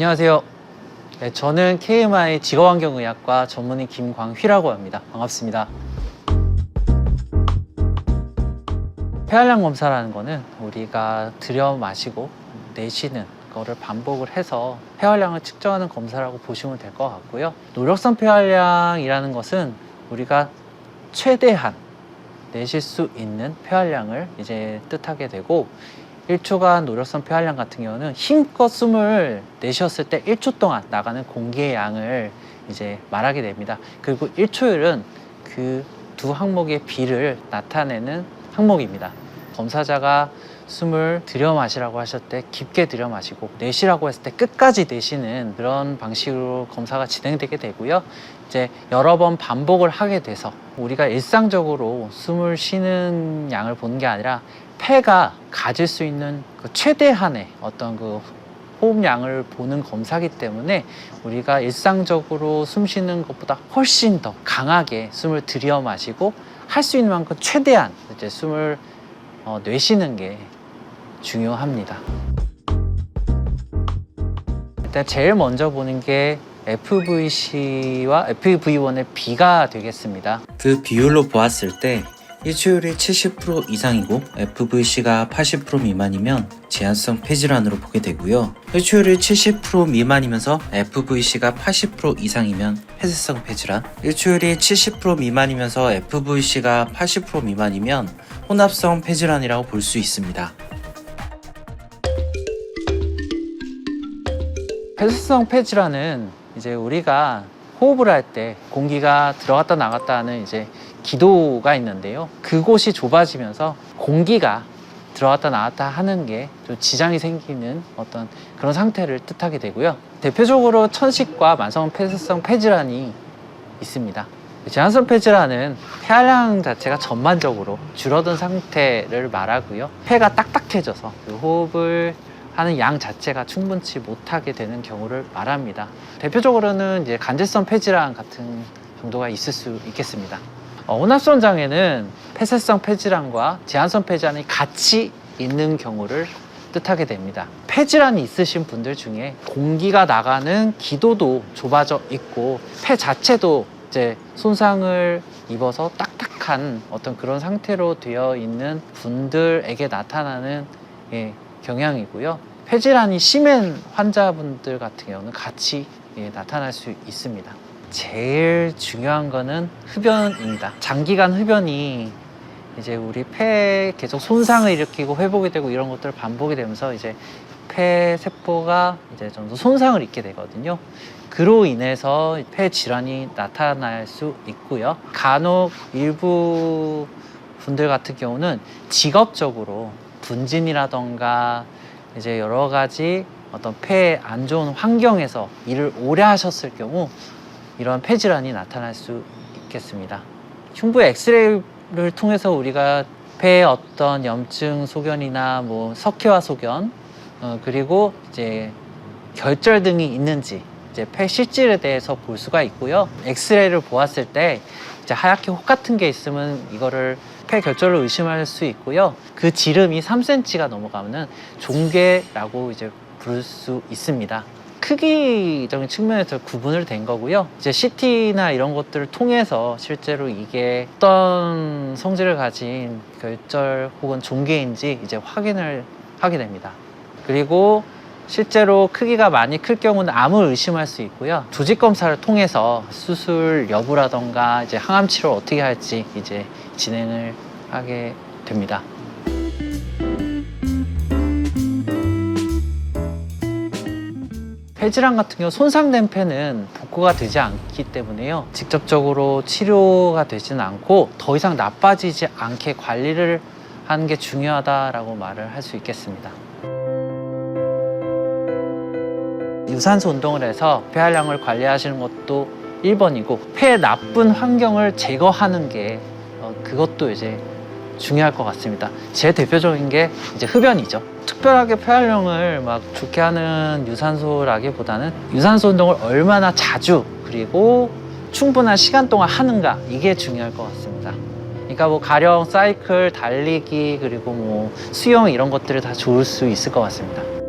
안녕하세요. 네, 저는 KMI 직업환경의학과 전문의 김광휘라고 합니다. 반갑습니다. 폐활량 검사라는 거는 우리가 들여 마시고 내쉬는 거를 반복을 해서 폐활량을 측정하는 검사라고 보시면 될 것 같고요. 노력성 폐활량이라는 것은 우리가 최대한 내쉴 수 있는 폐활량을 이제 뜻하게 되고, 1초간 노력성 폐활량 같은 경우는 힘껏 숨을 내쉬었을 때 1초 동안 나가는 공기의 양을 이제 말하게 됩니다. 그리고 1초율은 그 두 항목의 비를 나타내는 항목입니다. 검사자가 숨을 들여 마시라고 하실 때 깊게 들여 마시고, 내쉬라고 했을 때 끝까지 내쉬는 그런 방식으로 검사가 진행되게 되고요. 이제 여러 번 반복을 하게 돼서 우리가 일상적으로 숨을 쉬는 양을 보는 게 아니라 폐가 가질 수 있는 그 최대한의 어떤 그 호흡량을 보는 검사이기 때문에 우리가 일상적으로 숨 쉬는 것보다 훨씬 더 강하게 숨을 들여 마시고 할 수 있는 만큼 최대한 이제 숨을 내쉬는 게 중요합니다. 일단 제일 먼저 보는 게 FVC와 FEV1의 비가 되겠습니다. 그 비율로 보았을 때 1초율이 70% 이상이고 FVC가 80% 미만이면 제한성 폐질환으로 보게 되고요. 1초율이 70% 미만이면서 FVC가 80% 이상이면 폐쇄성 폐질환, 1초율이 70% 미만이면서 FVC가 80% 미만이면 혼합성 폐질환이라고 볼 수 있습니다. 폐쇄성 폐질환은 이제 우리가 호흡을 할 때 공기가 들어갔다 나갔다 하는 이제 기도가 있는데요. 그곳이 좁아지면서 공기가 들어갔다 나갔다 하는 게 좀 지장이 생기는 어떤 그런 상태를 뜻하게 되고요. 대표적으로 천식과 만성 폐쇄성 폐질환이 있습니다. 제한성 폐질환은 폐활량 자체가 전반적으로 줄어든 상태를 말하고요. 폐가 딱딱해져서 그 호흡을 하는 양 자체가 충분치 못하게 되는 경우를 말합니다. 대표적으로는 이제 간질성 폐질환 같은 정도가 있을 수 있겠습니다. 혼합성 장애는 폐쇄성 폐질환과 제한성 폐질환이 같이 있는 경우를 뜻하게 됩니다. 폐질환이 있으신 분들 중에 공기가 나가는 기도도 좁아져 있고 폐 자체도 이제 손상을 입어서 딱딱한 어떤 그런 상태로 되어 있는 분들에게 나타나는 경향이고요. 폐질환이 심한 환자분들 같은 경우는 같이 나타날 수 있습니다. 제일 중요한 거는 흡연입니다. 장기간 흡연이 이제 우리 폐에 계속 손상을 일으키고 회복이 되고 이런 것들을 반복이 되면서 이제 폐 세포가 이제 좀 더 손상을 입게 되거든요. 그로 인해서 폐 질환이 나타날 수 있고요. 간혹 일부 분들 같은 경우는 직업적으로 분진이라던가 이제 여러 가지 어떤 폐에 안 좋은 환경에서 일을 오래 하셨을 경우 이런 폐질환이 나타날 수 있겠습니다. 흉부 엑스레이를 통해서 우리가 폐에 어떤 염증 소견이나 뭐 석회화 소견, 그리고 이제 결절 등이 있는지 이제 폐 실질에 대해서 볼 수가 있고요. 엑스레이를 보았을 때 이제 하얗게 혹 같은 게 있으면 이거를 폐 결절로 의심할 수 있고요. 그 지름이 3cm가 넘어가면은 종괴라고 이제 부를 수 있습니다. 크기적인 측면에서 구분을 된 거고요. 이제 CT나 이런 것들을 통해서 실제로 이게 어떤 성질을 가진 결절 혹은 종괴인지 이제 확인을 하게 됩니다. 그리고 실제로 크기가 많이 클 경우는 암을 의심할 수 있고요. 조직 검사를 통해서 수술 여부라던가 이제 항암 치료를 어떻게 할지 이제 진행을 하게 됩니다. 폐질환 같은 경우 손상된 폐는 복구가 되지 않기 때문에요. 직접적으로 치료가 되지는 않고 더 이상 나빠지지 않게 관리를 하는 게 중요하다라고 말을 할 수 있겠습니다. 유산소 운동을 해서 폐활량을 관리하시는 것도 1번이고 폐의 나쁜 환경을 제거하는 게 그것도 이제 중요할 것 같습니다. 제일 대표적인 게 이제 흡연이죠. 특별하게 폐활량을 막 좋게 하는 유산소라기보다는 유산소 운동을 얼마나 자주 그리고 충분한 시간 동안 하는가, 이게 중요할 것 같습니다. 그러니까 뭐 가령 사이클, 달리기, 그리고 뭐 수영 이런 것들이 다 좋을 수 있을 것 같습니다.